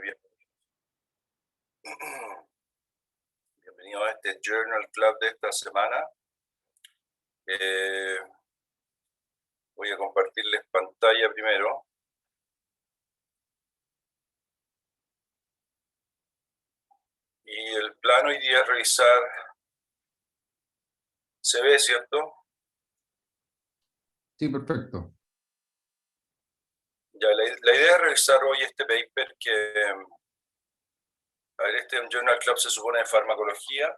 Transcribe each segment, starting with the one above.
Bien. Bienvenido a este Journal Club de esta semana. Voy a compartirles pantalla primero. Y el plan hoy día es revisar... ¿Se ve, cierto? Sí, perfecto. Ya, la idea es revisar hoy este paper que... A ver, este es un Journal Club, se supone, de farmacología,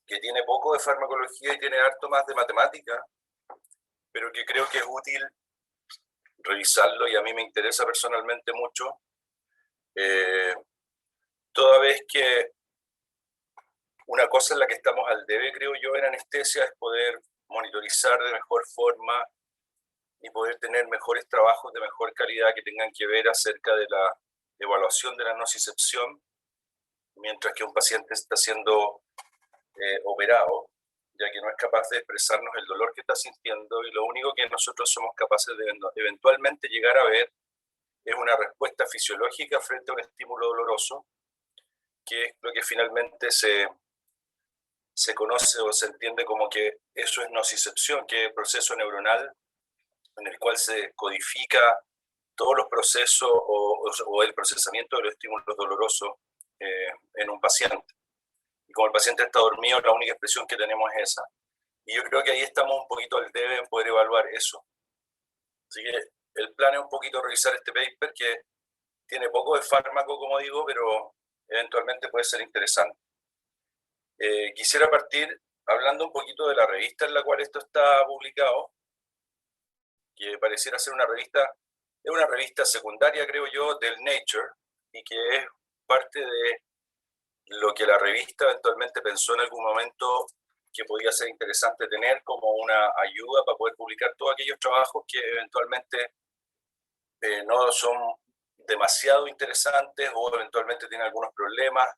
que tiene poco de farmacología y tiene harto más de matemática, pero que creo que es útil revisarlo y a mí me interesa personalmente mucho, toda vez que una cosa en la que estamos al debe, creo yo, en anestesia es poder monitorizar de mejor forma y poder tener mejores trabajos de mejor calidad que tengan que ver acerca de la evaluación de la nocicepción mientras que un paciente está siendo operado, ya que no es capaz de expresarnos el dolor que está sintiendo y lo único que nosotros somos capaces de eventualmente llegar a ver es una respuesta fisiológica frente a un estímulo doloroso, que es lo que finalmente se conoce o se entiende como que eso es nocicepción, que es el proceso neuronal en el cual se codifica todos los procesos o el procesamiento de los estímulos dolorosos en un paciente. Y como el paciente está dormido, la única expresión que tenemos es esa. Y yo creo que ahí estamos un poquito al debe en poder evaluar eso. Así que el plan es un poquito revisar este paper que tiene poco de fármaco, como digo, pero eventualmente puede ser interesante. Quisiera partir hablando un poquito de la revista en la cual esto está publicado, que pareciera ser es una revista secundaria, creo yo, del Nature, y que es parte de lo que la revista eventualmente pensó en algún momento que podía ser interesante tener como una ayuda para poder publicar todos aquellos trabajos que eventualmente no son demasiado interesantes o eventualmente tienen algunos problemas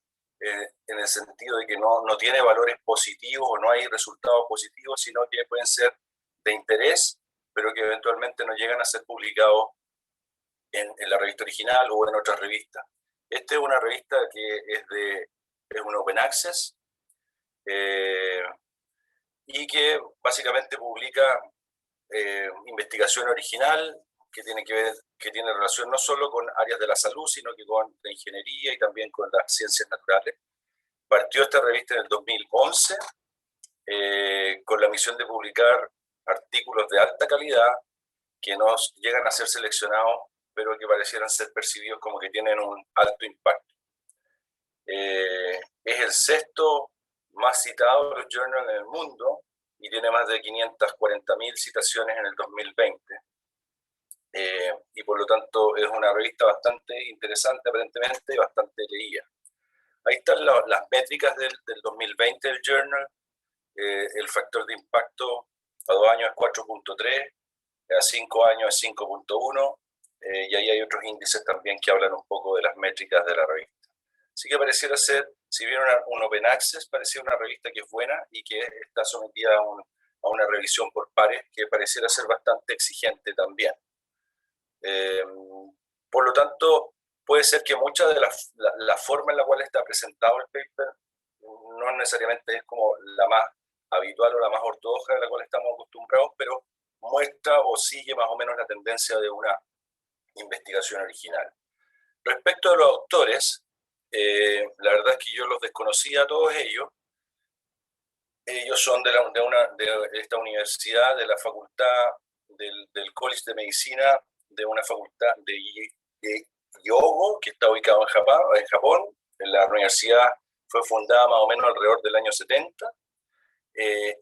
en el sentido de que no tiene valores positivos o no hay resultados positivos, sino que pueden ser de interés, pero que eventualmente no llegan a ser publicados en la revista original o en otras revistas. Esta es una revista que es un open access y que básicamente publica investigación original que tiene relación no solo con áreas de la salud, sino que con la ingeniería y también con las ciencias naturales. Partió esta revista en el 2011 con la misión de publicar artículos de alta calidad que no llegan a ser seleccionados, pero que parecieran ser percibidos como que tienen un alto impacto. Es el sexto más citado de los journals en el mundo y tiene más de 540.000 citaciones en el 2020. Y por lo tanto es una revista bastante interesante aparentemente y bastante leída. Ahí están las métricas del 2020 del journal. El factor de impacto a 2 años es 4.3, a 5 años es 5.1, y ahí hay otros índices también que hablan un poco de las métricas de la revista. Así que pareciera ser, si bien un open access, parecía una revista que es buena y que está sometida a una revisión por pares que pareciera ser bastante exigente también. Por lo tanto, puede ser que mucha de la forma en la cual está presentado el paper no necesariamente es como la más habitual o la más ortodoxa de la cual estamos acostumbrados, pero muestra o sigue más o menos la tendencia de una investigación original. Respecto a los autores, la verdad es que yo los desconocía a todos ellos. Ellos son de esta universidad, de la facultad del College de Medicina, de una facultad de Hyogo, que está ubicado en Japón. La universidad fue fundada más o menos alrededor del año 70.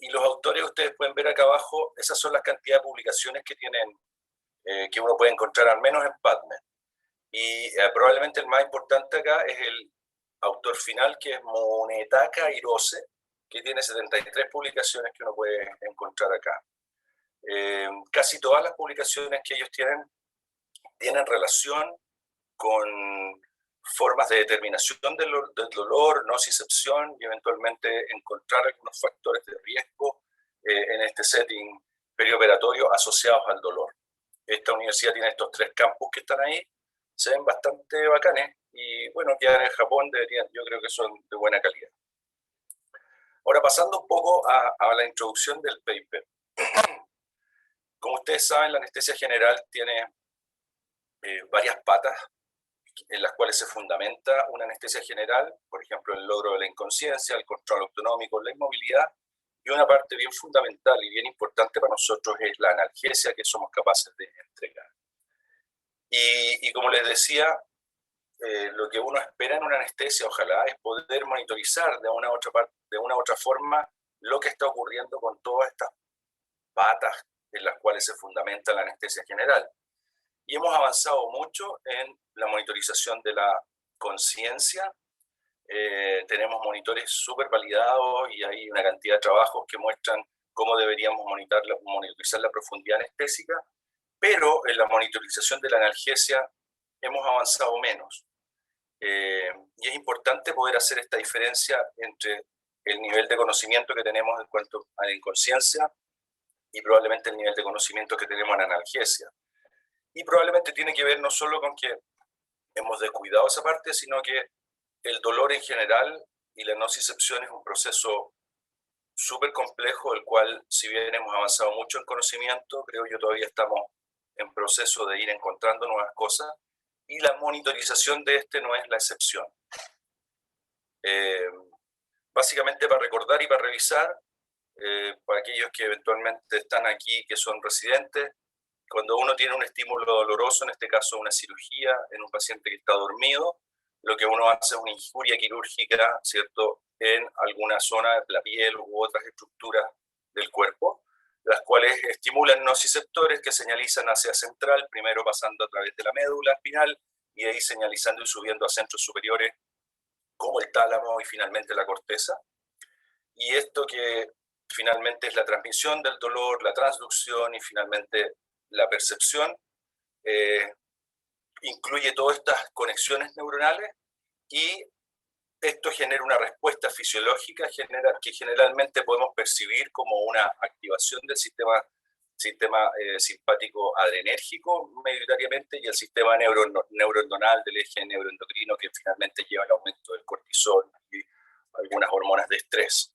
Y los autores, ustedes pueden ver acá abajo, esas son las cantidades de publicaciones que tienen, que uno puede encontrar al menos en PubMed. Y probablemente el más importante acá es el autor final, que es Munetaka Hirose, que tiene 73 publicaciones que uno puede encontrar acá. Casi todas las publicaciones que ellos tienen relación con formas de determinación del dolor, nocicepción y eventualmente encontrar algunos factores de riesgo en este setting perioperatorio asociados al dolor. Esta universidad tiene estos 3 campus que están ahí se ven bastante bacanes y bueno, quedan en Japón, yo creo que son de buena calidad. Ahora, pasando un poco a la introducción del paper. Como ustedes saben, la anestesia general tiene varias patas en las cuales se fundamenta una anestesia general, por ejemplo, el logro de la inconsciencia, el control autonómico, la inmovilidad, y una parte bien fundamental y bien importante para nosotros es la analgesia que somos capaces de entregar. Y como les decía, lo que uno espera en una anestesia, ojalá, es poder monitorizar de una u otra forma lo que está ocurriendo con todas estas patas en las cuales se fundamenta la anestesia general. Y hemos avanzado mucho en la monitorización de la conciencia. Tenemos monitores súper validados y hay una cantidad de trabajos que muestran cómo deberíamos monitorizar la profundidad anestésica, pero en la monitorización de la analgesia hemos avanzado menos. Y es importante poder hacer esta diferencia entre el nivel de conocimiento que tenemos en cuanto a la inconsciencia y probablemente el nivel de conocimiento que tenemos en analgesia. Y probablemente tiene que ver no solo con que hemos descuidado esa parte, sino que el dolor en general y la nocicepción es un proceso súper complejo, el cual, si bien hemos avanzado mucho en conocimiento, creo yo todavía estamos en proceso de ir encontrando nuevas cosas, y la monitorización de este no es la excepción. Básicamente para recordar y para revisar, para aquellos que eventualmente están aquí, que son residentes, cuando uno tiene un estímulo doloroso, en este caso una cirugía, en un paciente que está dormido, lo que uno hace es una injuria quirúrgica, ¿cierto?, en alguna zona de la piel u otras estructuras del cuerpo, las cuales estimulan nociceptores que señalizan hacia central, primero pasando a través de la médula espinal y ahí señalizando y subiendo a centros superiores como el tálamo y finalmente la corteza. Y esto que finalmente es la transmisión del dolor, la transducción y finalmente la percepción, incluye todas estas conexiones neuronales y esto genera una respuesta fisiológica que generalmente podemos percibir como una activación del sistema simpático adrenérgico mayoritariamente y el sistema neuroendonal del eje neuroendocrino que finalmente lleva al aumento del cortisol y algunas hormonas de estrés.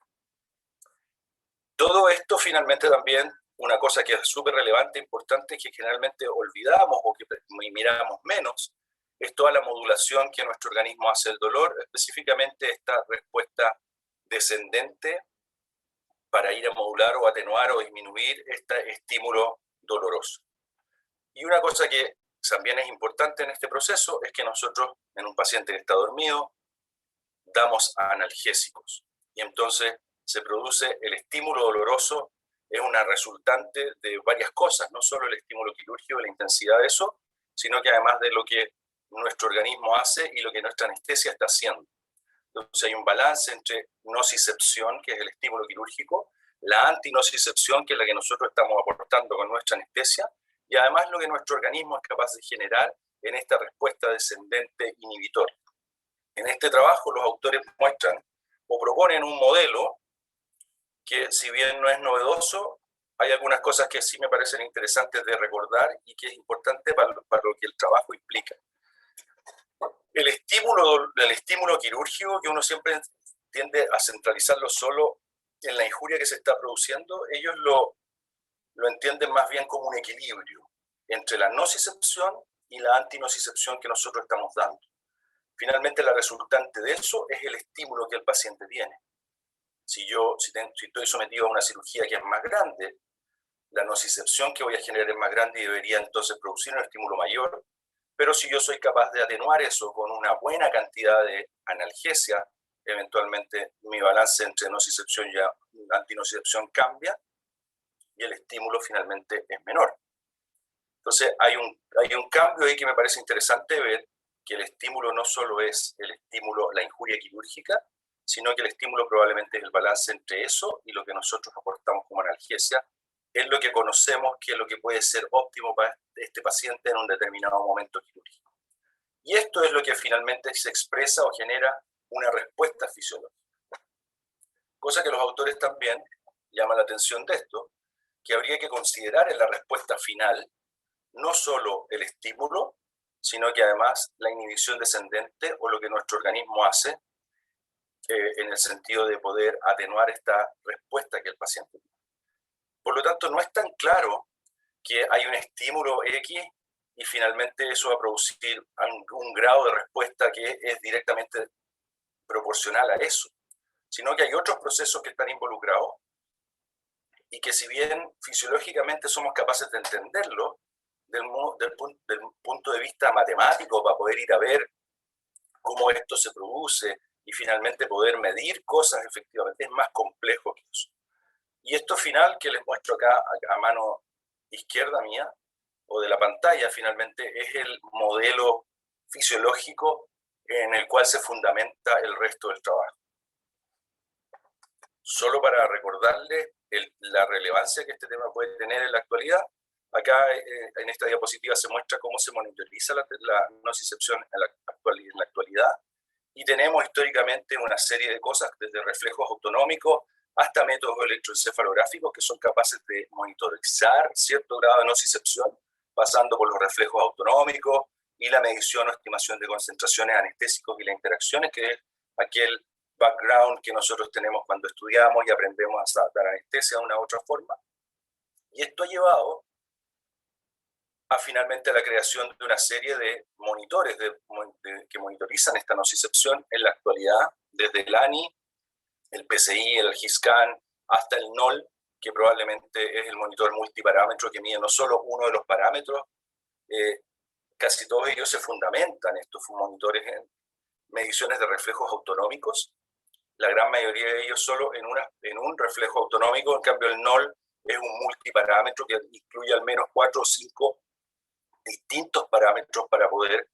Todo esto finalmente también, una cosa que es súper relevante e importante, que generalmente olvidamos o que miramos menos, es toda la modulación que nuestro organismo hace del dolor, específicamente esta respuesta descendente para ir a modular o atenuar o disminuir este estímulo doloroso. Y una cosa que también es importante en este proceso es que nosotros, en un paciente que está dormido, damos analgésicos. Y entonces se produce el estímulo doloroso, es una resultante de varias cosas, no solo el estímulo quirúrgico, la intensidad de eso, sino que además de lo que nuestro organismo hace y lo que nuestra anestesia está haciendo. Entonces hay un balance entre nocicepción, que es el estímulo quirúrgico, la antinocicepción, que es la que nosotros estamos aportando con nuestra anestesia, y además lo que nuestro organismo es capaz de generar en esta respuesta descendente inhibitoria. En este trabajo los autores muestran o proponen un modelo que, si bien no es novedoso, hay algunas cosas que sí me parecen interesantes de recordar y que es importante para lo que el trabajo implica. El estímulo quirúrgico, que uno siempre tiende a centralizarlo solo en la injuria que se está produciendo, ellos lo entienden más bien como un equilibrio entre la nocicepción y la antinocicepción que nosotros estamos dando. Finalmente, la resultante de eso es el estímulo que el paciente tiene. Si estoy sometido a una cirugía que es más grande, la nocicepción que voy a generar es más grande y debería entonces producir un estímulo mayor. Pero si yo soy capaz de atenuar eso con una buena cantidad de analgesia, eventualmente mi balance entre nocicepción y antinocicepción cambia y el estímulo finalmente es menor. Entonces hay un cambio ahí que me parece interesante ver, que el estímulo no solo es el estímulo, la injuria quirúrgica, sino que el estímulo probablemente es el balance entre eso y lo que nosotros aportamos como analgesia, es lo que conocemos que es lo que puede ser óptimo para este paciente en un determinado momento quirúrgico. Y esto es lo que finalmente se expresa o genera una respuesta fisiológica. Cosa que los autores también llaman la atención de esto, que habría que considerar en la respuesta final no solo el estímulo, sino que además la inhibición descendente, o lo que nuestro organismo hace, en el sentido de poder atenuar esta respuesta que el paciente tiene. Por lo tanto, no es tan claro que hay un estímulo X y finalmente eso va a producir un grado de respuesta que es directamente proporcional a eso, sino que hay otros procesos que están involucrados y que, si bien fisiológicamente somos capaces de entenderlo del punto de vista matemático, para poder ir a ver cómo esto se produce y finalmente poder medir cosas, efectivamente es más complejo que eso. Y esto final que les muestro acá a mano izquierda mía, o de la pantalla, finalmente es el modelo fisiológico en el cual se fundamenta el resto del trabajo. Solo para recordarles la relevancia que este tema puede tener en la actualidad, acá en esta diapositiva se muestra cómo se monitoriza la nocicepción en la actualidad, y tenemos históricamente una serie de cosas, desde reflejos autonómicos hasta métodos electroencefalográficos que son capaces de monitorizar cierto grado de nocicepción, pasando por los reflejos autonómicos y la medición o estimación de concentraciones anestésicos y las interacciones, que es aquel background que nosotros tenemos cuando estudiamos y aprendemos a dar anestesia de una u otra forma. Y esto ha llevado a finalmente la creación de una serie de monitores que monitorizan esta nocicepción en la actualidad, desde el ANI, el PCI, el GISCAN, hasta el NOL, que probablemente es el monitor multiparámetro que mide no solo uno de los parámetros, casi todos ellos se fundamentan, estos monitores, en mediciones de reflejos autonómicos, la gran mayoría de ellos solo en un reflejo autonómico. En cambio el NOL es un multiparámetro que incluye al menos 4 o 5 distintos parámetros para poder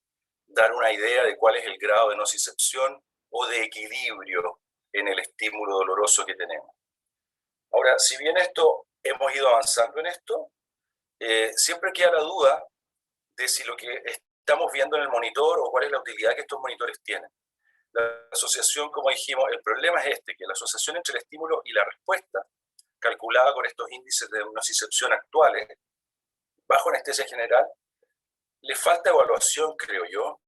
dar una idea de cuál es el grado de nocicepción o de equilibrio en el estímulo doloroso que tenemos. Ahora, si bien hemos ido avanzando en esto, siempre queda la duda de si lo que estamos viendo en el monitor o cuál es la utilidad que estos monitores tienen. La asociación, como dijimos, el problema es que la asociación entre el estímulo y la respuesta, calculada con estos índices de nocicepción actuales, bajo anestesia general, le falta evaluación, creo yo.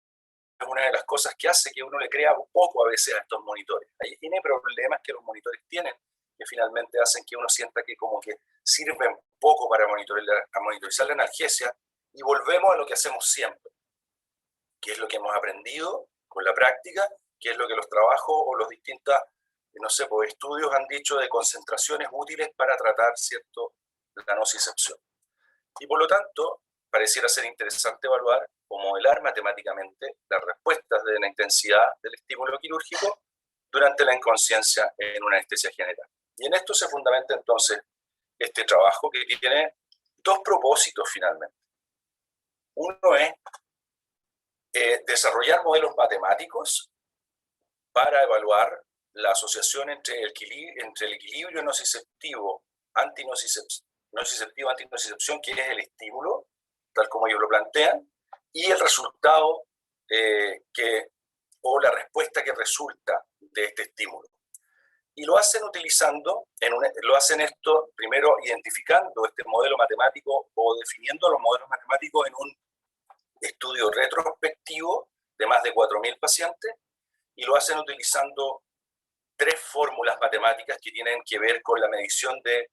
Es una de las cosas que hace que uno le crea un poco a veces a estos monitores. Ahí tiene problemas que los monitores tienen, que finalmente hacen que uno sienta que como que sirven poco para monitorizar la analgesia, y volvemos a lo que hacemos siempre, que es lo que hemos aprendido con la práctica, que es lo que los trabajos o los distintos, no sé, pues, estudios han dicho de concentraciones útiles para tratar, ¿cierto?, la nocicepción. Y por lo tanto, pareciera ser interesante evaluar o modelar matemáticamente las respuestas de la intensidad del estímulo quirúrgico durante la inconsciencia en una anestesia general. Y en esto se fundamenta entonces este trabajo, que tiene dos propósitos finalmente. Uno es desarrollar modelos matemáticos para evaluar la asociación entre el equilibrio nociceptivo, antinocicepción, que es el estímulo, tal como ellos lo plantean, y el resultado o la respuesta que resulta de este estímulo. Y lo hacen esto primero identificando este modelo matemático o definiendo los modelos matemáticos en un estudio retrospectivo de más de 4.000 pacientes, y lo hacen utilizando 3 fórmulas matemáticas que tienen que ver con la medición de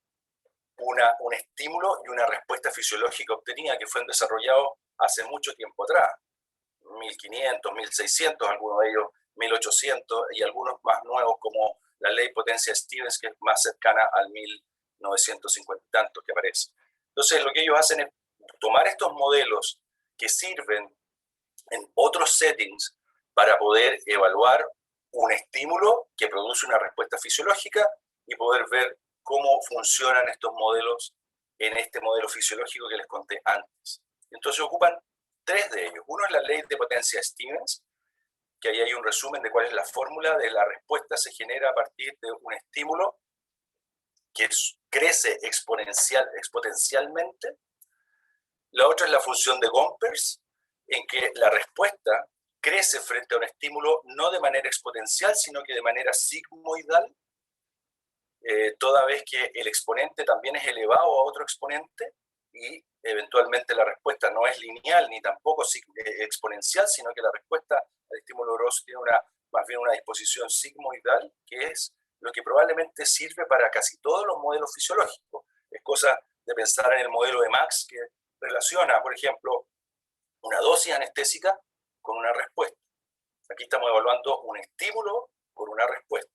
un estímulo y una respuesta fisiológica obtenida, que fueron desarrollados hace mucho tiempo atrás, 1500, 1600, algunos de ellos 1800, y algunos más nuevos como la ley potencia-Stevens, que es más cercana al 1950 y tantos que aparece. Entonces lo que ellos hacen es tomar estos modelos que sirven en otros settings para poder evaluar un estímulo que produce una respuesta fisiológica y poder ver cómo funcionan estos modelos en este modelo fisiológico que les conté antes. Entonces ocupan 3 de ellos. Uno es la ley de potencia Stevens, que ahí hay un resumen de cuál es la fórmula de la respuesta. Se genera a partir de un estímulo que crece exponencialmente. La otra es la función de Gompers, en que la respuesta crece frente a un estímulo no de manera exponencial, sino que de manera sigmoidal, toda vez que el exponente también es elevado a otro exponente, y eventualmente la respuesta no es lineal ni tampoco exponencial, sino que la respuesta al estímulo doloroso tiene más bien una disposición sigmoidal, que es lo que probablemente sirve para casi todos los modelos fisiológicos. Es cosa de pensar en el modelo de Max, que relaciona, por ejemplo, una dosis anestésica con una respuesta. Aquí estamos evaluando un estímulo con una respuesta.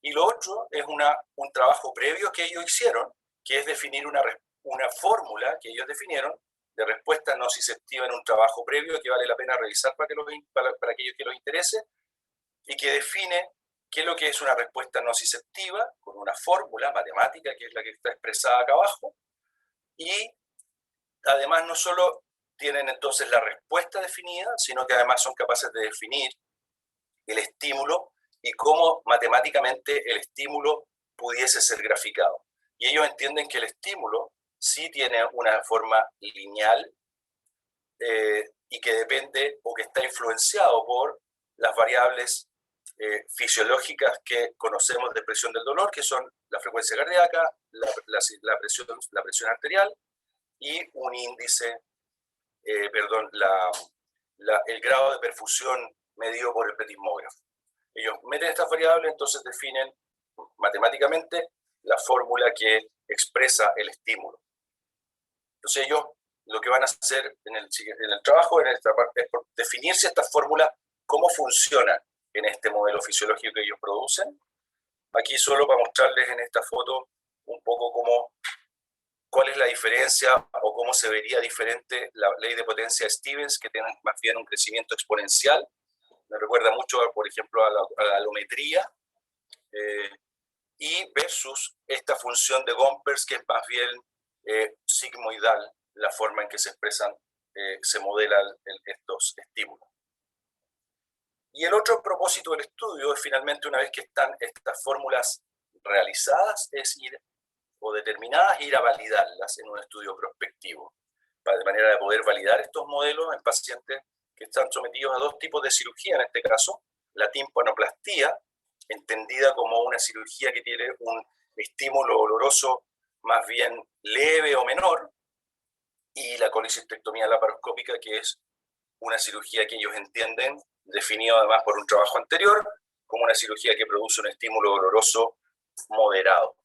Y lo otro es un trabajo previo que ellos hicieron, que es definir una fórmula que ellos definieron de respuesta nociceptiva en un trabajo previo que vale la pena revisar para aquellos que los interese, y que define qué es lo que es una respuesta nociceptiva con una fórmula matemática, que es la que está expresada acá abajo, y además no solo tienen entonces la respuesta definida, sino que además son capaces de definir el estímulo y cómo matemáticamente el estímulo pudiese ser graficado. Y ellos entienden que el estímulo sí tiene una forma lineal y que depende o que está influenciado por las variables fisiológicas que conocemos de presión del dolor, que son la frecuencia cardíaca, la presión arterial y un índice, el grado de perfusión medido por el petismógrafo. Ellos meten estas variables, entonces definen matemáticamente la fórmula que expresa el estímulo. Entonces ellos lo que van a hacer en el trabajo, en esta parte, es definir si estas fórmulas, cómo funcionan en este modelo fisiológico que ellos producen. Aquí solo para mostrarles en esta foto un poco cuál es la diferencia o cómo se vería diferente la ley de potencia de Stevens, que tiene más bien un crecimiento exponencial. Me recuerda mucho, por ejemplo, a la alometría, y versus esta función de Gompers, que es más bien sigmoidal, la forma en que se expresan, se modelan estos estímulos. Y el otro propósito del estudio es finalmente, una vez que están estas fórmulas realizadas, es ir o determinadas, ir a validarlas en un estudio prospectivo, de manera de poder validar estos modelos en pacientes que están sometidos a dos tipos de cirugía, en este caso, la timpanoplastia, entendida como una cirugía que tiene un estímulo doloroso más bien leve o menor, y la colecistectomía laparoscópica, que es una cirugía que ellos entienden, definido además por un trabajo anterior, como una cirugía que produce un estímulo doloroso moderado.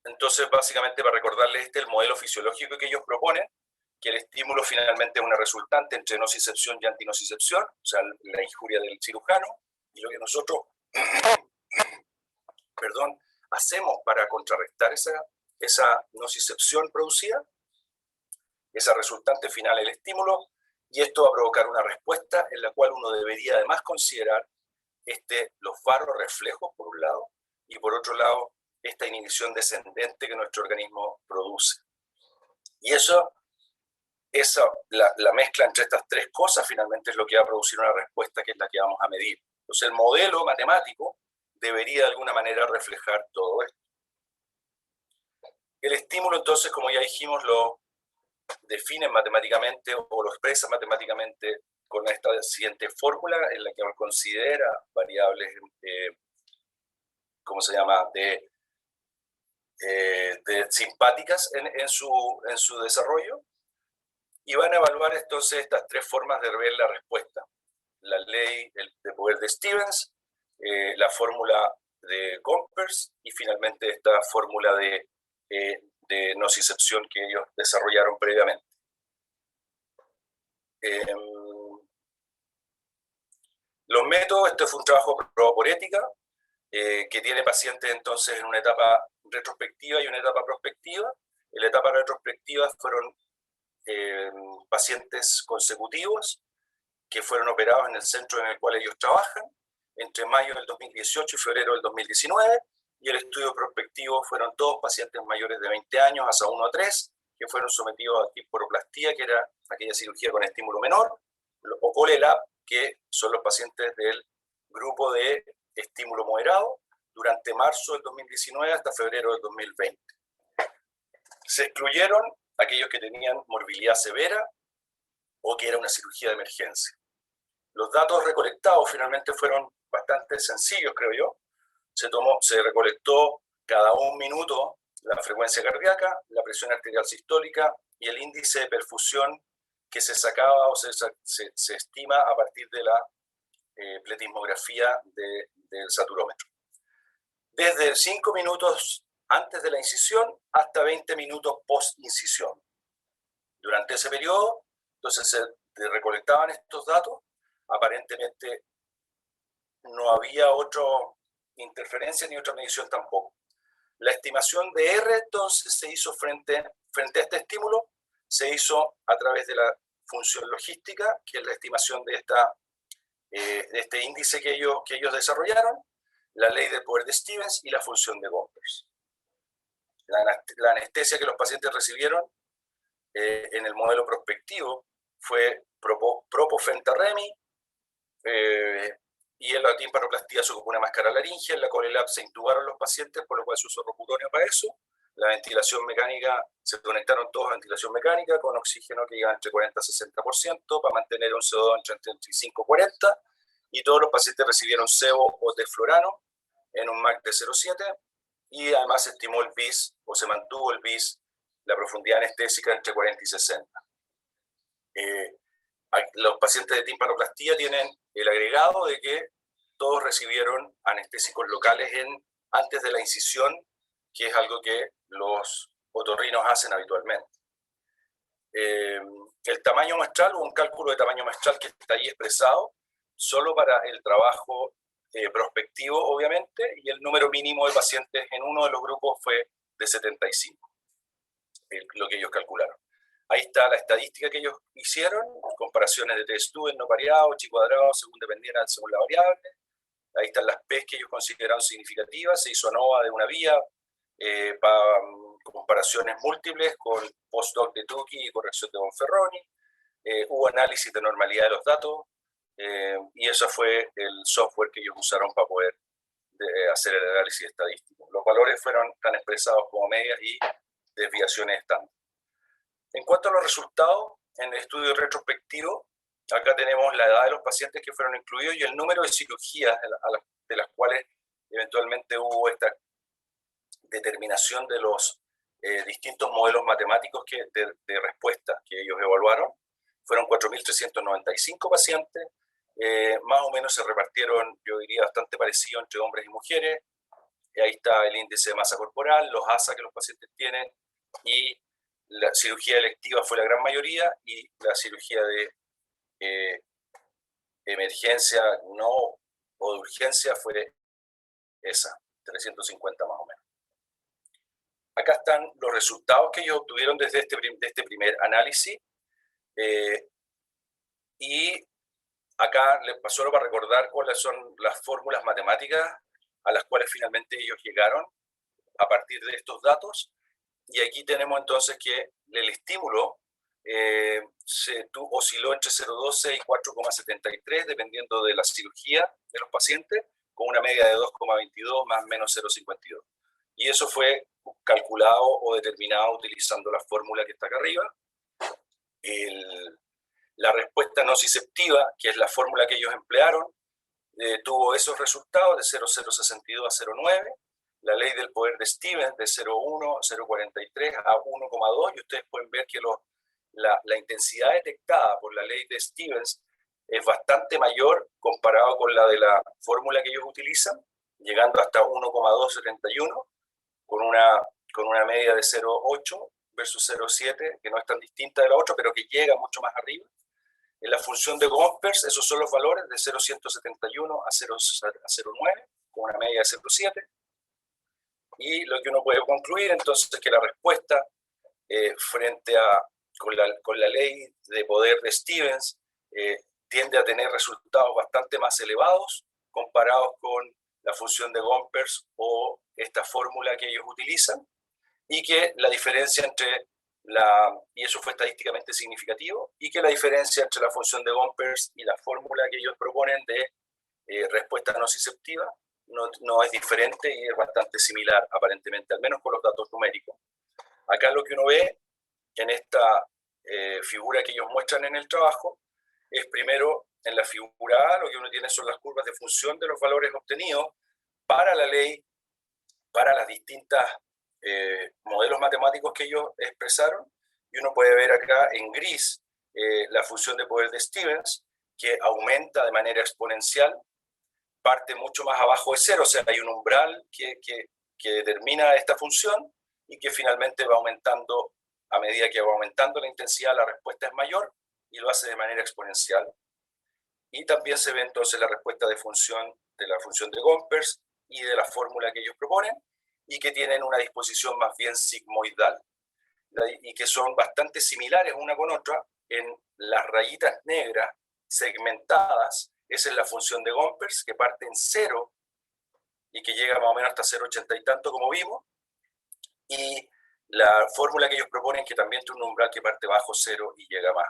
Entonces, básicamente, para recordarles el modelo fisiológico que ellos proponen, que el estímulo finalmente es una resultante entre nocicepción y antinocicepción, o sea, la injuria del cirujano, y lo que nosotros hacemos para contrarrestar esa nocicepción producida, esa resultante final, el estímulo, y esto va a provocar una respuesta en la cual uno debería además considerar los barorreflejos, por un lado, y por otro lado, esta inhibición descendente que nuestro organismo produce. Y la mezcla entre estas tres cosas finalmente es lo que va a producir una respuesta que es la que vamos a medir. Entonces el modelo matemático debería de alguna manera reflejar todo esto. El estímulo, entonces, como ya dijimos, lo definen matemáticamente o lo expresan matemáticamente con esta siguiente fórmula en la que considera variables, ¿cómo se llama?, de simpáticas en su desarrollo, y van a evaluar entonces estas tres formas de ver la respuesta: la ley de poder de Stevens, la fórmula de Gompers y finalmente esta fórmula de nocicepción que ellos desarrollaron previamente. Los métodos, esto fue un trabajo probado por ética, que tiene pacientes entonces en una etapa retrospectiva y una etapa prospectiva. En la etapa retrospectiva fueron pacientes consecutivos que fueron operados en el centro en el cual ellos trabajan entre mayo del 2018 y febrero del 2019, y el estudio prospectivo fueron todos pacientes mayores de 20 años, hasta 1 a 3, que fueron sometidos a tiporoplastia, que era aquella cirugía con estímulo menor, o COLELAP, que son los pacientes del grupo de estímulo moderado, durante marzo del 2019 hasta febrero del 2020. Se excluyeron aquellos que tenían morbilidad severa o que era una cirugía de emergencia. Los datos recolectados finalmente fueron bastante sencillos, creo yo. Se recolectó cada un minuto la frecuencia cardíaca, la presión arterial sistólica y el índice de perfusión que se sacaba o se estima a partir de la pletismografía del saturómetro. Desde 5 minutos antes de la incisión hasta 20 minutos post-incisión. Durante ese periodo, entonces se recolectaban estos datos. Aparentemente no había otra interferencia ni otra medición tampoco. La estimación de R, entonces, se hizo frente a este estímulo, se hizo a través de la función logística, que es la estimación de este índice que ellos desarrollaron, la ley del poder de Stevens y la función de Gompers. La anestesia que los pacientes recibieron en el modelo prospectivo fue propofentarremi, y en la timparoplastia se ocupó una máscara laringea. En la Colelab se intubaron los pacientes, por lo cual se usó rocuronio para eso. La ventilación mecánica, se conectaron todos a ventilación mecánica con oxígeno que iba entre 40 y 60% para mantener un CO2 entre 35 y 40, y todos los pacientes recibieron sebo o teflorano en un MAC de 0,7, y además se estimó el BIS, o se mantuvo el BIS, la profundidad anestésica entre 40 y 60. Los pacientes de timparoplastia tienen el agregado de que todos recibieron anestésicos locales antes de la incisión, que es algo que los otorrinos hacen habitualmente. El tamaño muestral, un cálculo de tamaño muestral que está ahí expresado, solo para el trabajo prospectivo, obviamente, y el número mínimo de pacientes en uno de los grupos fue de 75, lo que ellos calcularon. Ahí está la estadística que ellos hicieron, comparaciones de T-Student no pareado, chi cuadrado, según dependiera según la variable. Ahí están las P's que ellos consideraron significativas. Se hizo ANOVA de una vía, para comparaciones múltiples con postdoc de Tukey y corrección de Bonferroni. Hubo análisis de normalidad de los datos, y eso fue el software que ellos usaron para poder hacer el análisis estadístico. Los valores fueron tan expresados como medias y desviaciones estándar. En cuanto a los resultados, en el estudio retrospectivo, acá tenemos la edad de los pacientes que fueron incluidos y el número de cirugías de las cuales eventualmente hubo esta determinación de los distintos modelos matemáticos de respuesta que ellos evaluaron. Fueron 4.395 pacientes, más o menos se repartieron, yo diría, bastante parecido entre hombres y mujeres. Ahí está el índice de masa corporal, los ASA que los pacientes tienen, y la cirugía electiva fue la gran mayoría, y la cirugía de emergencia o de urgencia fue esa, 350 más o menos. Acá están los resultados que ellos obtuvieron desde este primer análisis, y acá les pasó para recordar cuáles son las fórmulas matemáticas a las cuales finalmente ellos llegaron a partir de estos datos. Y aquí tenemos entonces que el estímulo osciló entre 0,12 y 4,73 dependiendo de la cirugía de los pacientes, con una media de 2,22 más o menos 0,52. Y eso fue calculado o determinado utilizando la fórmula que está acá arriba. La respuesta nociceptiva, que es la fórmula que ellos emplearon, tuvo esos resultados de 0,062 a 0,9. La ley del poder de Stevens de 0,1, 0,43 a 1,2, y ustedes pueden ver que la intensidad detectada por la ley de Stevens es bastante mayor comparado con la de la fórmula que ellos utilizan, llegando hasta 1,271, con una media de 0,8 versus 0,7, que no es tan distinta de la otra, pero que llega mucho más arriba. En la función de Gompers, esos son los valores de 0,171 a 0,9, con una media de 0,7. Y lo que uno puede concluir entonces es que la respuesta con la ley de poder de Stevens tiende a tener resultados bastante más elevados comparados con la función de Gompers o esta fórmula que ellos utilizan, y que la diferencia y eso fue estadísticamente significativo, y que la diferencia entre la función de Gompers y la fórmula que ellos proponen de respuesta nociceptiva no es diferente y es bastante similar aparentemente, al menos con los datos numéricos. Acá lo que uno ve en esta figura que ellos muestran en el trabajo es, primero, en la figura A, lo que uno tiene son las curvas de función de los valores obtenidos para la ley para las distintas modelos matemáticos que ellos expresaron. Y uno puede ver acá en gris la función de poder de Stevens, que aumenta de manera exponencial, parte mucho más abajo de cero, o sea, hay un umbral que determina esta función y que finalmente va aumentando a medida que va aumentando la intensidad, la respuesta es mayor y lo hace de manera exponencial. Y también se ve entonces la respuesta de la función de Gompers y de la fórmula que ellos proponen, y que tienen una disposición más bien sigmoidal, y que son bastante similares una con otra. En las rayitas negras segmentadas, esa es la función de Gompers, que parte en 0 y que llega más o menos hasta 0,80 y tanto, como vimos, y la fórmula que ellos proponen, que también tiene un umbral que parte bajo 0 y llega más.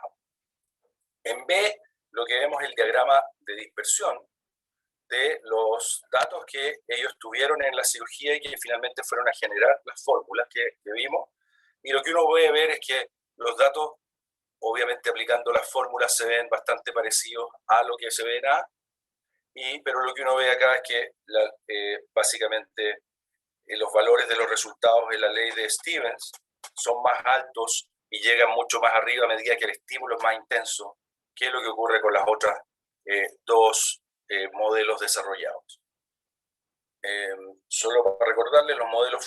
En B, lo que vemos es el diagrama de dispersión de los datos que ellos tuvieron en la cirugía y que finalmente fueron a generar las fórmulas que vimos. Y lo que uno puede ver es que los datos, obviamente aplicando las fórmulas, se ven bastante parecidos a lo que se ve en A, pero lo que uno ve acá es que básicamente los valores de los resultados en la ley de Stevens son más altos y llegan mucho más arriba a medida que el estímulo es más intenso, que es lo que ocurre con las otras dos modelos desarrollados. Solo para recordarles, los modelos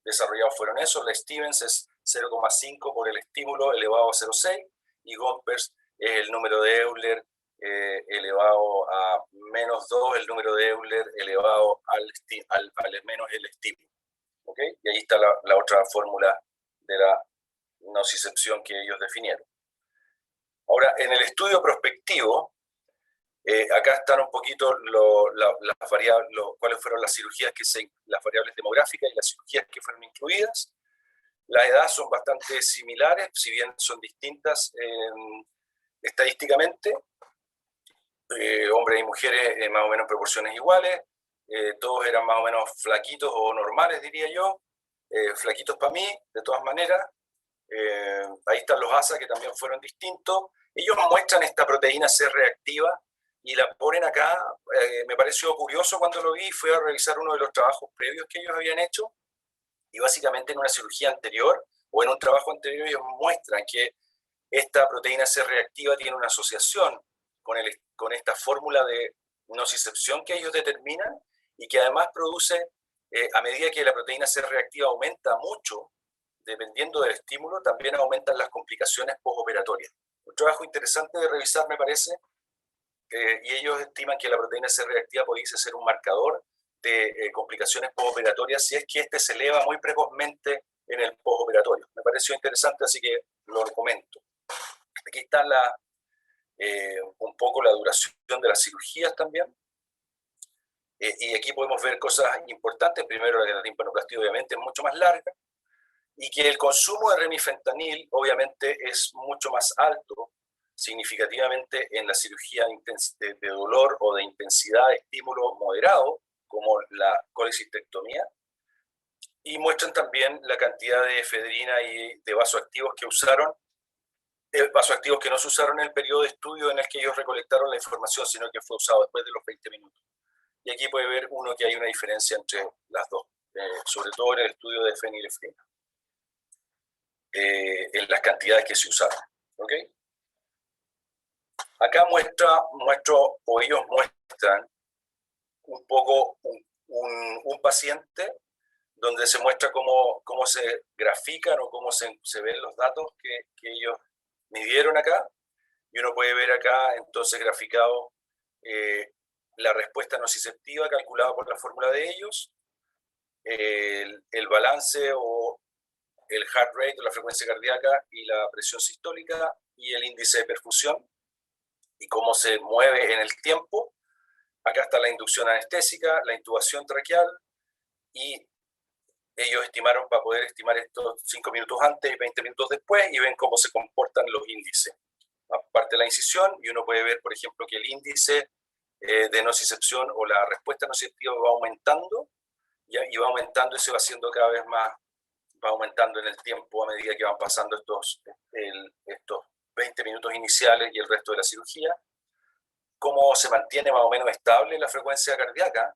desarrollados fueron esos. La Stevens es 0,5 por el estímulo elevado a 0,6 y Gompers es el número de Euler elevado a menos 2, el número de Euler elevado al menos el estímulo. ¿Okay? Y ahí está la otra fórmula de la nocicepción que ellos definieron. Ahora, en el estudio prospectivo, acá están un poquito las variables, cuáles fueron las cirugías las variables demográficas y las cirugías que fueron incluidas. Las edades son bastante similares, si bien son distintas estadísticamente. Hombres y mujeres más o menos en proporciones iguales. Todos eran más o menos flaquitos o normales, diría yo. Flaquitos para mí, de todas maneras. Ahí están los ASA, que también fueron distintos. Ellos muestran esta proteína C reactiva y la ponen acá. Me pareció curioso cuando lo vi. Fui a revisar uno de los trabajos previos que ellos habían hecho, y básicamente en una cirugía anterior o en un trabajo anterior ellos muestran que esta proteína C reactiva tiene una asociación con esta fórmula de nocicepción que ellos determinan, y que además produce, a medida que la proteína C reactiva aumenta mucho, dependiendo del estímulo, también aumentan las complicaciones postoperatorias. Un trabajo interesante de revisar, me parece, y ellos estiman que la proteína C reactiva pudiese ser un marcador de complicaciones postoperatorias si es que este se eleva muy precozmente en el postoperatorio. Me pareció interesante, así que lo comento. Aquí está un poco la duración de las cirugías también. Y aquí podemos ver cosas importantes. Primero, la limfanoplastia obviamente es mucho más larga, y que el consumo de remifentanil obviamente es mucho más alto significativamente en la cirugía de dolor o de intensidad de estímulo moderado, como la colecistectomía. Y muestran también la cantidad de efedrina y de vasoactivos que usaron, vasoactivos que no se usaron en el periodo de estudio en el que ellos recolectaron la información, sino que fue usado después de los 20 minutos. Y aquí puede ver uno que hay una diferencia entre las dos, sobre todo en el estudio de fenilefrina, en las cantidades que se usaron. ¿Okay? Acá ellos muestran un poco un paciente donde se muestra cómo se grafican o cómo se ven los datos que ellos midieron acá, y uno puede ver acá entonces graficado la respuesta nociceptiva calculada por la fórmula de ellos, el balance o el heart rate o la frecuencia cardíaca y la presión sistólica y el índice de perfusión y cómo se mueve en el tiempo. Acá está la inducción anestésica, la intubación traqueal, y ellos estimaron, para poder estimar estos 5 minutos antes y 20 minutos después, y ven cómo se comportan los índices. Aparte de la incisión, y uno puede ver, por ejemplo, que el índice de nocicepción o la respuesta nociceptiva va aumentando, y va aumentando y se va haciendo cada vez más, va aumentando en el tiempo a medida que van pasando estos 20 minutos iniciales y el resto de la cirugía. Cómo se mantiene más o menos estable la frecuencia cardíaca,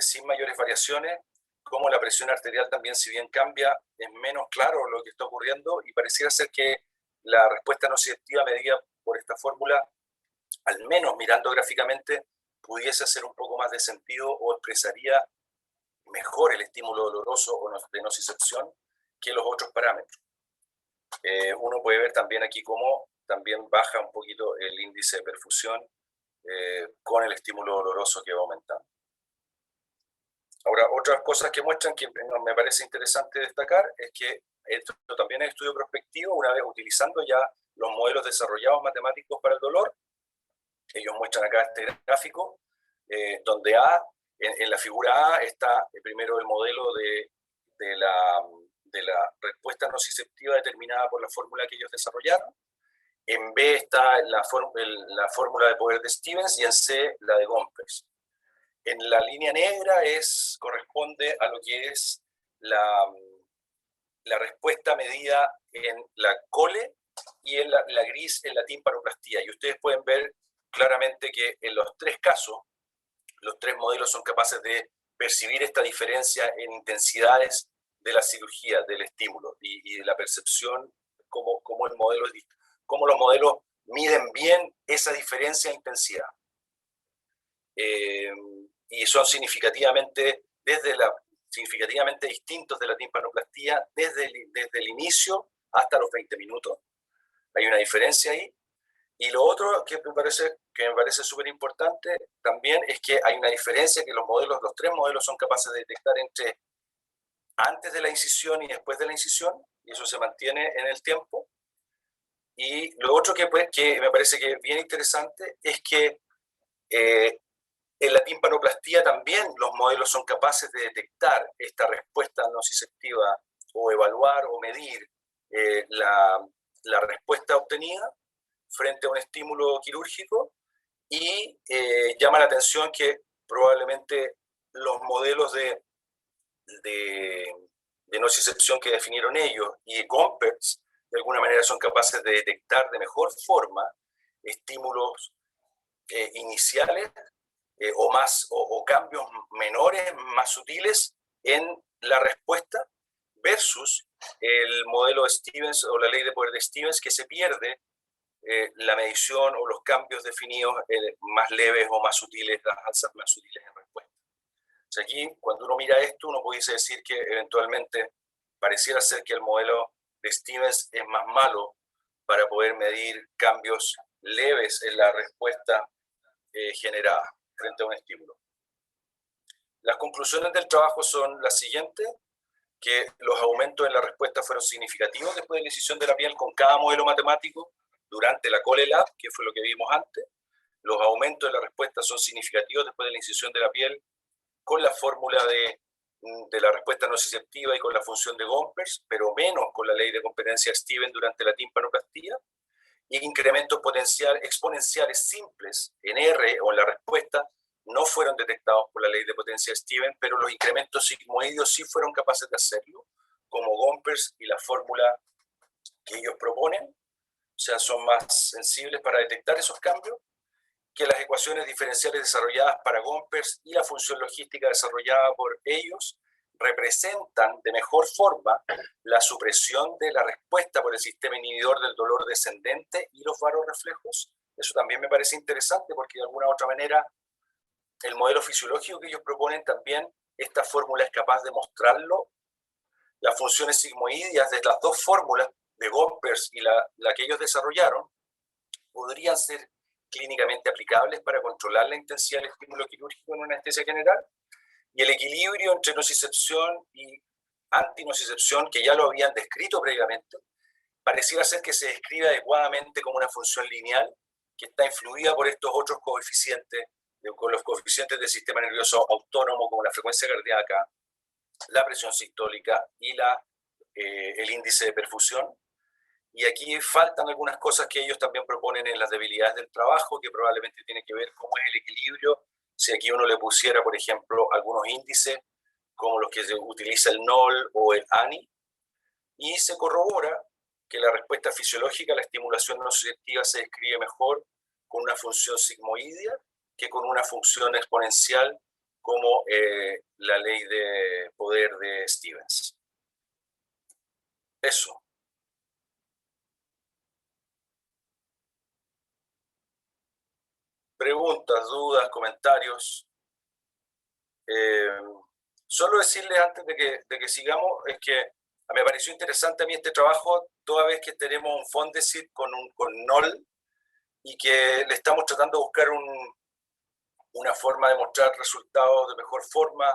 sin mayores variaciones, cómo la presión arterial también, si bien cambia, es menos claro lo que está ocurriendo y pareciera ser que la respuesta nociceptiva medida por esta fórmula, al menos mirando gráficamente, pudiese hacer un poco más de sentido o expresaría mejor el estímulo doloroso o de nocicepción que los otros parámetros. Uno puede ver también aquí cómo también baja un poquito el índice de perfusión con el estímulo doloroso que va aumentando. Ahora, otras cosas que muestran que me parece interesante destacar es que esto también es estudio prospectivo, una vez utilizando ya los modelos desarrollados matemáticos para el dolor. Ellos muestran acá este gráfico, donde en la figura A está primero el modelo de la respuesta nociceptiva determinada por la fórmula que ellos desarrollaron. En B está la fórmula de poder de Stevens y en C la de Gompers. En la línea negra corresponde a lo que es la respuesta medida en la cole y en la gris en la timpanoplastía. Y ustedes pueden ver claramente que en los tres casos, los tres modelos son capaces de percibir esta diferencia en intensidades de la cirugía, del estímulo y de la percepción, cómo los modelos miden bien esa diferencia en intensidad. Y son significativamente distintos de la timpanoplastía desde el inicio hasta los 20 minutos. Hay una diferencia ahí. Y lo otro que me parece súper importante también es que hay una diferencia que los tres modelos son capaces de detectar entre antes de la incisión y después de la incisión, y eso se mantiene en el tiempo. Y lo otro que me parece que es bien interesante es que en la timpanoplastía también los modelos son capaces de detectar esta respuesta nociceptiva o evaluar o medir la respuesta obtenida frente a un estímulo quirúrgico y llama la atención que probablemente los modelos de nocicepción que definieron ellos y Gompers de alguna manera son capaces de detectar de mejor forma estímulos iniciales o cambios menores, más sutiles en la respuesta versus el modelo de Stevens o la ley de poder de Stevens, que se pierde la medición o los cambios definidos más leves o más sutiles, las alzas más sutiles en respuesta. O sea, aquí, cuando uno mira esto, uno pudiese decir que eventualmente pareciera ser que el modelo de Stevens es más malo para poder medir cambios leves en la respuesta generada frente a un estímulo. Las conclusiones del trabajo son las siguientes, que los aumentos en la respuesta fueron significativos después de la incisión de la piel con cada modelo matemático durante la ColeLab, que fue lo que vimos antes. Los aumentos de la respuesta son significativos después de la incisión de la piel con la fórmula de la respuesta nociceptiva y con la función de Gompers, pero menos con la ley de competencia Stevens durante la timpanoplastía, y incrementos exponenciales simples en R o en la respuesta no fueron detectados por la ley de potencia Stevens, pero los incrementos sigmoidios sí fueron capaces de hacerlo, como Gompers y la fórmula que ellos proponen, o sea, son más sensibles para detectar esos cambios que las ecuaciones diferenciales desarrolladas para Gompers y la función logística desarrollada por ellos representan de mejor forma la supresión de la respuesta por el sistema inhibidor del dolor descendente y los varorreflejos. Eso también me parece interesante porque de alguna u otra manera el modelo fisiológico que ellos proponen también, esta fórmula es capaz de mostrarlo. Las funciones sigmoidias de las dos fórmulas de Gompers y la que ellos desarrollaron podrían ser clínicamente aplicables para controlar la intensidad del estímulo quirúrgico en una anestesia general, y el equilibrio entre nocicepción y antinocicepción, que ya lo habían descrito previamente, pareciera ser que se describe adecuadamente como una función lineal que está influida por estos otros coeficientes, con los coeficientes del sistema nervioso autónomo, como la frecuencia cardíaca, la presión sistólica y el índice de perfusión. Y aquí faltan algunas cosas que ellos también proponen en las debilidades del trabajo, que probablemente tiene que ver cómo es el equilibrio. Si aquí uno le pusiera, por ejemplo, algunos índices, como los que se utiliza el NOL o el ANI, y se corrobora que la respuesta fisiológica a la estimulación nociceptiva se describe mejor con una función sigmoidea que con una función exponencial como la ley de poder de Stevens. Eso. Preguntas, dudas, comentarios. Solo decirles antes de que sigamos, es que me pareció interesante a mí este trabajo, toda vez que tenemos un Fondesit con NOL y que le estamos tratando de buscar una forma de mostrar resultados de mejor forma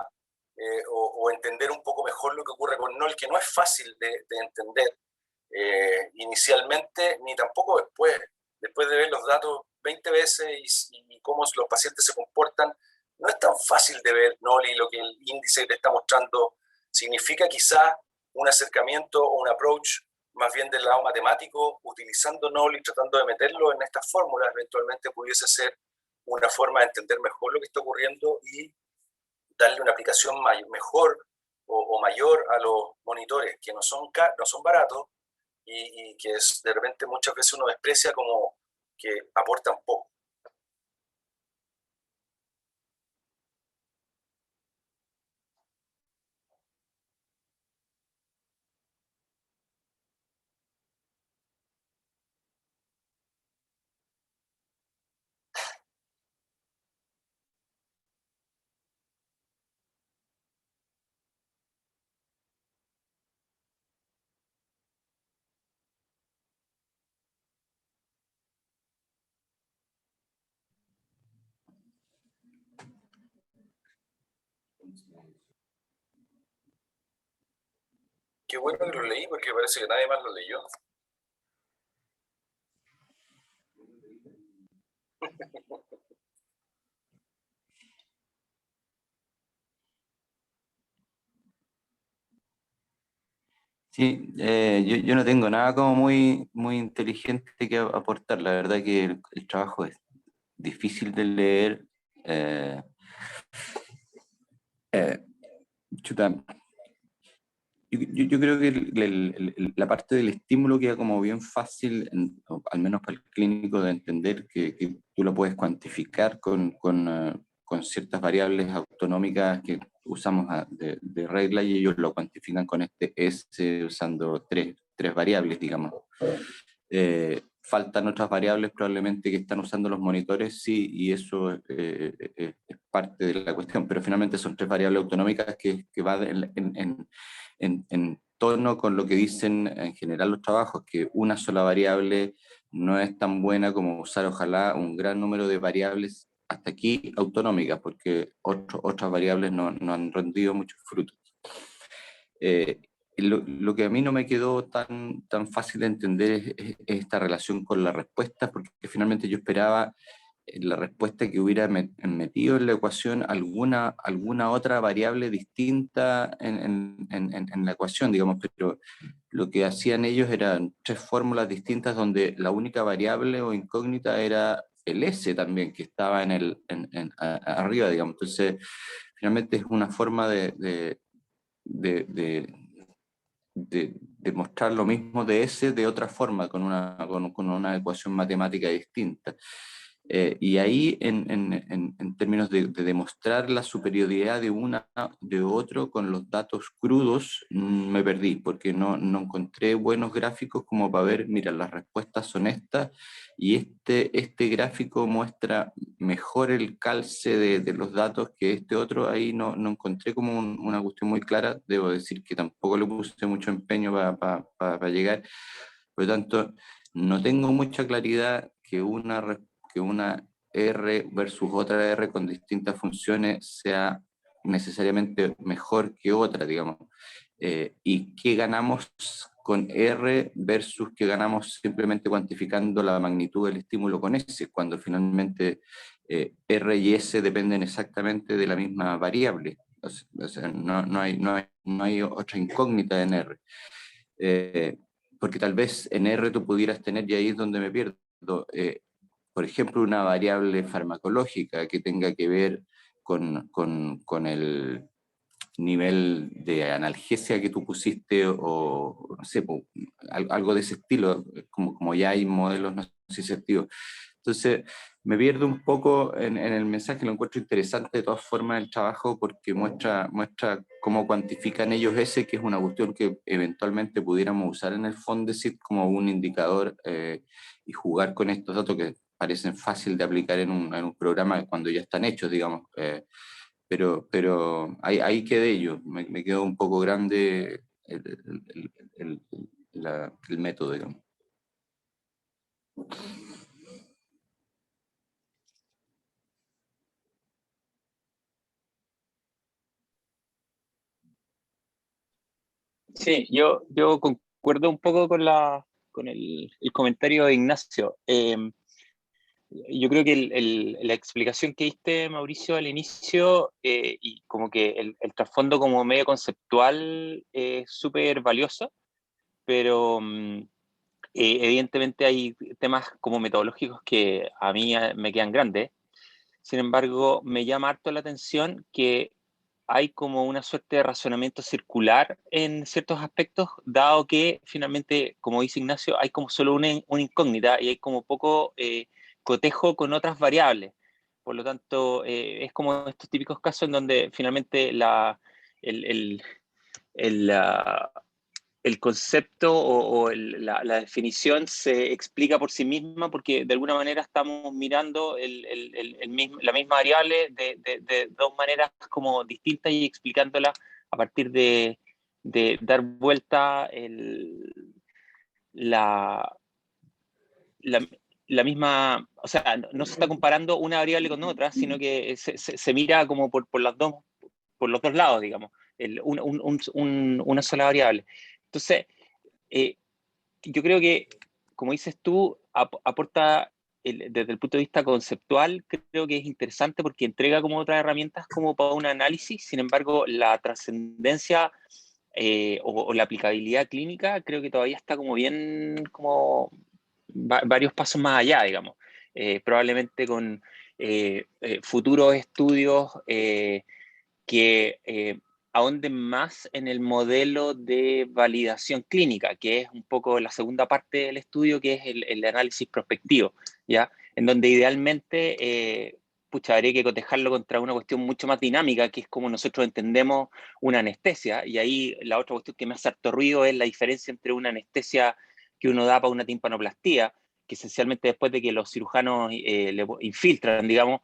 o entender un poco mejor lo que ocurre con NOL, que no es fácil de entender inicialmente, ni tampoco después de ver los datos 20 veces y cómo los pacientes se comportan. No es tan fácil de ver NOL y lo que el índice le está mostrando significa quizás un acercamiento o un approach más bien del lado matemático, utilizando NOL y tratando de meterlo en estas fórmulas, eventualmente pudiese ser una forma de entender mejor lo que está ocurriendo y darle una aplicación mejor o mayor a los monitores, que no son baratos y que de repente muchas veces uno desprecia como que aportan poco. Qué bueno que lo leí porque parece que nadie más lo leyó. Sí, yo no tengo nada como muy inteligente que aportar. La verdad que el trabajo es difícil de leer. Eh, chuta, yo creo que la parte del estímulo queda como bien fácil, o al menos para el clínico, de entender que tú lo puedes cuantificar con ciertas variables autonómicas que usamos de regla, y ellos lo cuantifican con este S usando tres variables, digamos. Faltan otras variables probablemente que están usando los monitores, sí, y eso es parte de la cuestión, pero finalmente son tres variables autonómicas que van en tono con lo que dicen en general los trabajos, que una sola variable no es tan buena como usar ojalá un gran número de variables hasta aquí autonómicas, porque otras variables no han rendido muchos frutos. Lo que a mí no me quedó tan fácil de entender es esta relación con la respuesta, porque finalmente yo esperaba la respuesta que hubiera metido en la ecuación alguna otra variable distinta en la ecuación, digamos, pero lo que hacían ellos eran tres fórmulas distintas donde la única variable o incógnita era el S también, que estaba arriba, digamos. Entonces, finalmente es una forma de mostrar lo mismo de S de otra forma, con una ecuación matemática distinta. Y ahí, en términos de demostrar la superioridad de otro con los datos crudos, me perdí, porque no encontré buenos gráficos como para ver, mira, las respuestas son estas, y este gráfico muestra mejor el calce de los datos que este otro. Ahí no encontré como una cuestión muy clara. Debo decir que tampoco le puse mucho empeño para llegar. Por lo tanto, no tengo mucha claridad que una R versus otra R con distintas funciones sea necesariamente mejor que otra, digamos. ¿Y qué ganamos con R versus qué ganamos simplemente cuantificando la magnitud del estímulo con S, cuando finalmente R y S dependen exactamente de la misma variable? O sea, no hay otra incógnita en R. Porque tal vez en R tú pudieras tener, y ahí es donde me pierdo, por ejemplo, una variable farmacológica que tenga que ver con el nivel de analgesia que tú pusiste, o no sé, algo de ese estilo, como ya hay modelos nociceptivos. Entonces, me pierdo un poco en el mensaje, lo encuentro interesante de todas formas el trabajo porque muestra cómo cuantifican ellos ese, que es una cuestión que eventualmente pudiéramos usar en el Fondesit como un indicador y jugar con estos datos que parecen fácil de aplicar en un programa cuando ya están hechos, digamos. Pero ahí quedé yo, me quedó un poco grande el, el método, digamos. Sí, yo concuerdo un poco con el comentario de Ignacio. Yo creo que la explicación que diste, Mauricio, al inicio, y como que el trasfondo como medio conceptual es súper valioso, pero evidentemente hay temas como metodológicos que a mí me quedan grandes. Sin embargo, me llama harto la atención que hay como una suerte de razonamiento circular en ciertos aspectos, dado que finalmente, como dice Ignacio, hay como solo una incógnita y hay como poco cotejo con otras variables. Por lo tanto, es como estos típicos casos en donde finalmente el, el, la, el concepto la definición se explica por sí misma porque de alguna manera estamos mirando la misma variable de dos maneras como distintas y explicándola a partir de dar vuelta la, la, la misma, o sea, no se está comparando una variable con otra, sino que se mira como por por los dos lados, digamos, una sola variable. Entonces, eh, yo creo que, como dices tú, aporta desde el punto de vista conceptual, creo que es interesante porque entrega como otras herramientas como para un análisis. Sin embargo, la trascendencia o la aplicabilidad clínica creo que todavía está como bien, como varios pasos más allá, digamos. Probablemente con futuros estudios que ahonden más en el modelo de validación clínica, que es un poco la segunda parte del estudio, que es el análisis prospectivo, ¿ya? En donde idealmente, pucha, habría que cotejarlo contra una cuestión mucho más dinámica, que es como nosotros entendemos una anestesia, y ahí la otra cuestión que me hace harto ruido es la diferencia entre una anestesia que uno da para una timpanoplastía, que esencialmente después de que los cirujanos le infiltran, digamos,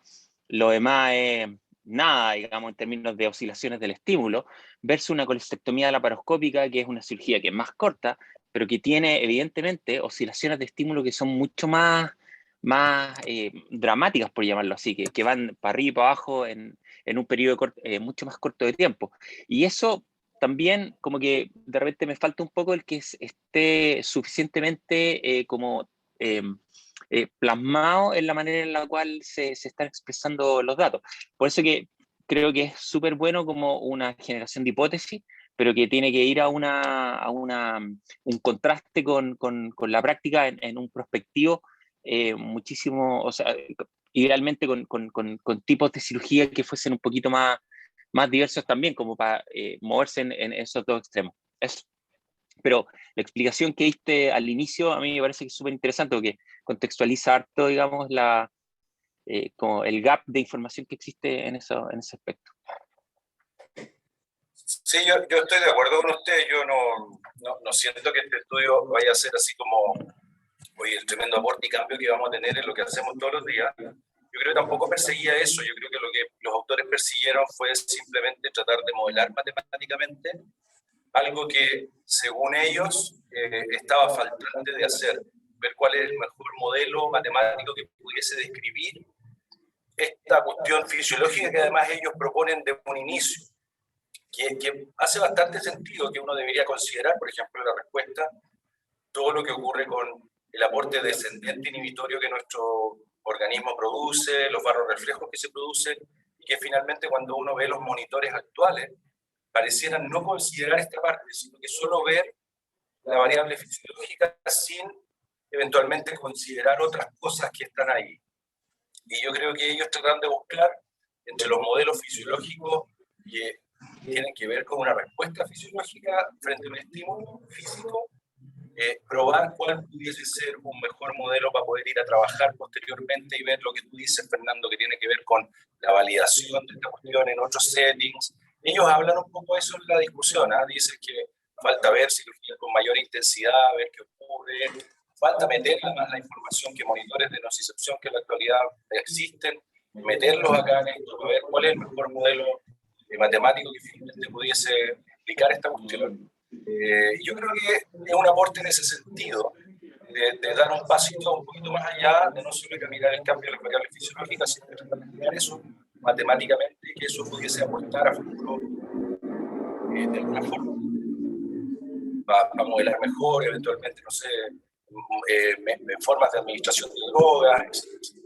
lo demás es nada, digamos, en términos de oscilaciones del estímulo, versus una colestectomía laparoscópica, que es una cirugía que es más corta, pero que tiene evidentemente oscilaciones de estímulo que son mucho más dramáticas, por llamarlo así, que van para arriba y para abajo en un periodo mucho más corto de tiempo. Y eso también como que de repente me falta un poco el que esté suficientemente como plasmado en la manera en la cual se están expresando los datos. Por eso que creo que es súper bueno como una generación de hipótesis, pero que tiene que ir a un contraste con la práctica en un prospectivo muchísimo, o sea, idealmente con tipos de cirugía que fuesen un poquito más diversos también, como para moverse en esos dos extremos. Eso. Pero la explicación que diste al inicio a mí me parece que es súper interesante porque contextualiza harto, digamos, como el gap de información que existe en ese aspecto. Sí, yo estoy de acuerdo con usted. Yo no siento que este estudio vaya a ser así como, oye, el tremendo aporte y cambio que vamos a tener en lo que hacemos todos los días. Yo creo que tampoco perseguía eso. Yo creo que lo que los autores persiguieron fue simplemente tratar de modelar matemáticamente algo que, según ellos, estaba faltante de hacer. Ver cuál es el mejor modelo matemático que pudiese describir esta cuestión fisiológica que además ellos proponen de un inicio. Que hace bastante sentido, que uno debería considerar, por ejemplo, en la respuesta, todo lo que ocurre con el aporte descendente inhibitorio que nuestro organismo produce, los barrorreflejos que se producen, y que finalmente cuando uno ve los monitores actuales, parecieran no considerar esta parte, sino que solo ver la variable fisiológica sin eventualmente considerar otras cosas que están ahí. Y yo creo que ellos tratan de buscar entre los modelos fisiológicos que tienen que ver con una respuesta fisiológica frente a un estímulo físico, probar cuál pudiese ser un mejor modelo para poder ir a trabajar posteriormente y ver lo que tú dices, Fernando, que tiene que ver con la validación de esta cuestión en otros settings. Ellos hablan un poco de eso en la discusión, ¿eh? Dicen que falta ver cirugía con mayor intensidad, ver qué ocurre, falta meter además la información que monitores de nocicepción que en la actualidad existen, meterlos acá en esto, a ver cuál es el mejor modelo matemático que finalmente pudiese explicar esta cuestión. Yo creo que es un aporte en ese sentido, de dar un pasito un poquito más allá, de no solo caminar el cambio de las variables fisiológicas, sino de tratar de mirar eso matemáticamente y que eso pudiese aportar a futuro de alguna forma para modelar mejor, eventualmente, no sé, formas de administración de drogas, etc.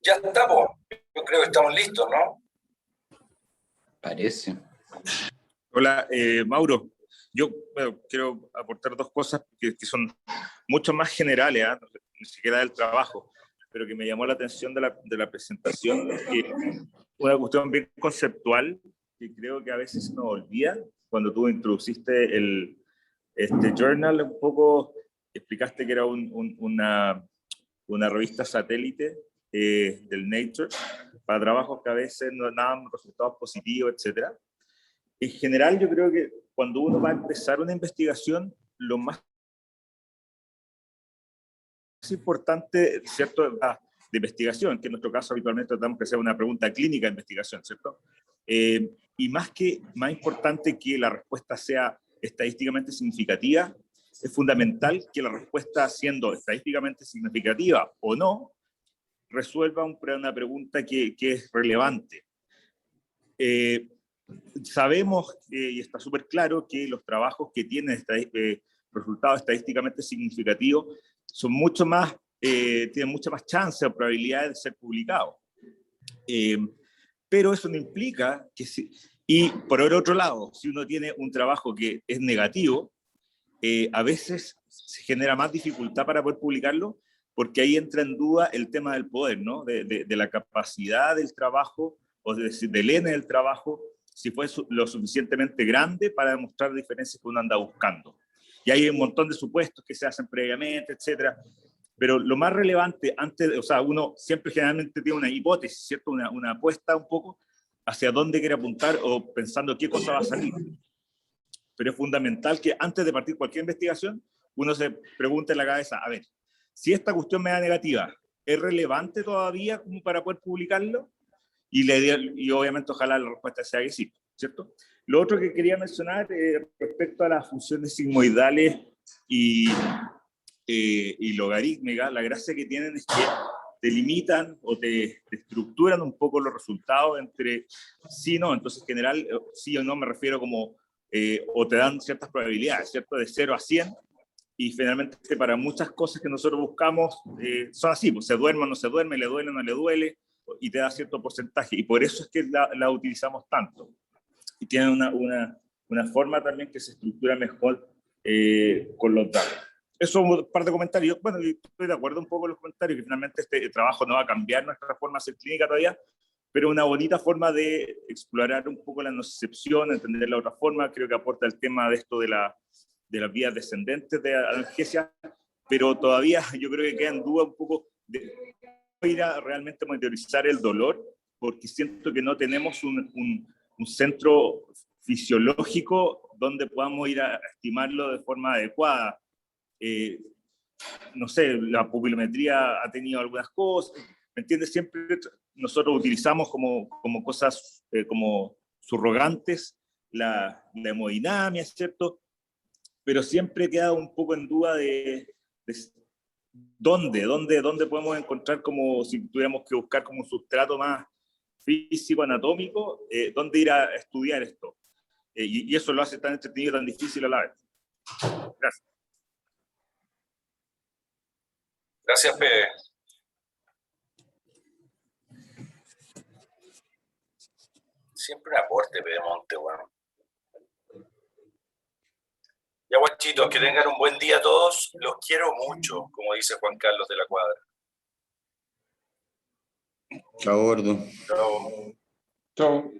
Ya estamos, yo creo que estamos listos, ¿no? Parece. Hola, Mauro. Yo quiero aportar dos cosas que son mucho más generales, ¿eh? Ni siquiera del trabajo, pero que me llamó la atención de la presentación. Una cuestión bien conceptual que creo que a veces se nos olvida. Cuando tú introduciste este journal, un poco explicaste que era una revista satélite del Nature para trabajos que a veces no daban resultados positivos, etcétera. En general, yo creo que cuando uno va a empezar una investigación, lo más importante, ¿cierto?, de investigación, que en nuestro caso habitualmente tratamos que sea una pregunta clínica de investigación, ¿cierto? Y más importante que la respuesta sea estadísticamente significativa, es fundamental que la respuesta, siendo estadísticamente significativa o no, resuelva una pregunta que es relevante. Sabemos, y está súper claro, que los trabajos que tienen resultados estadísticamente significativos son mucho más, tienen mucha más chance o probabilidad de ser publicados. Pero eso no implica que y por el otro lado, si uno tiene un trabajo que es negativo, a veces se genera más dificultad para poder publicarlo, porque ahí entra en duda el tema del poder, ¿no? De la capacidad del trabajo, o del N del trabajo, si fue lo suficientemente grande para demostrar diferencias que uno anda buscando. Y hay un montón de supuestos que se hacen previamente, etcétera. Pero lo más relevante, o sea, uno siempre generalmente tiene una hipótesis, ¿cierto? Una apuesta un poco hacia dónde quiere apuntar o pensando qué cosa va a salir. Pero es fundamental que antes de partir cualquier investigación, uno se pregunte en la cabeza, a ver, si esta cuestión me da negativa, ¿es relevante todavía como para poder publicarlo? Y obviamente ojalá la respuesta sea que sí, ¿cierto? Lo otro que quería mencionar respecto a las funciones sigmoidales y logarítmicas, la gracia que tienen es que te limitan o te estructuran un poco los resultados entre sí y no. Entonces, en general, sí o no me refiero como, o te dan ciertas probabilidades, ¿cierto? De 0 a 100, y finalmente para muchas cosas que nosotros buscamos son así, pues se duerme o no se duerme, le duele o no le duele, y te da cierto porcentaje, y por eso es que la utilizamos tanto. Y tiene una forma también que se estructura mejor con los datos. Eso es un par de comentarios. Bueno, estoy de acuerdo un poco con los comentarios, que finalmente este trabajo no va a cambiar nuestra forma de hacer clínica todavía, pero una bonita forma de explorar un poco la nocicepción, entender la otra forma. Creo que aporta el tema de esto de las vías descendentes de analgesia, pero todavía yo creo que queda en duda un poco de ir a realmente monitorizar el dolor, porque siento que no tenemos un centro fisiológico donde podamos ir a estimarlo de forma adecuada. No sé, la pupilometría ha tenido algunas cosas, ¿me entiendes? Siempre nosotros utilizamos como cosas, como subrogantes, la hemodinamia, ¿cierto? Pero siempre he quedado un poco en duda de dónde podemos encontrar, como si tuviéramos que buscar como un sustrato más físico, anatómico, dónde ir a estudiar esto. Y eso lo hace tan entretenido, tan difícil a la vez. Gracias. Gracias, Pepe. Siempre un aporte, Pepe Monte, bueno. Ya, guachitos, que tengan un buen día todos. Los quiero mucho, como dice Juan Carlos de la Cuadra. Chao, gordo. Chao. Chao.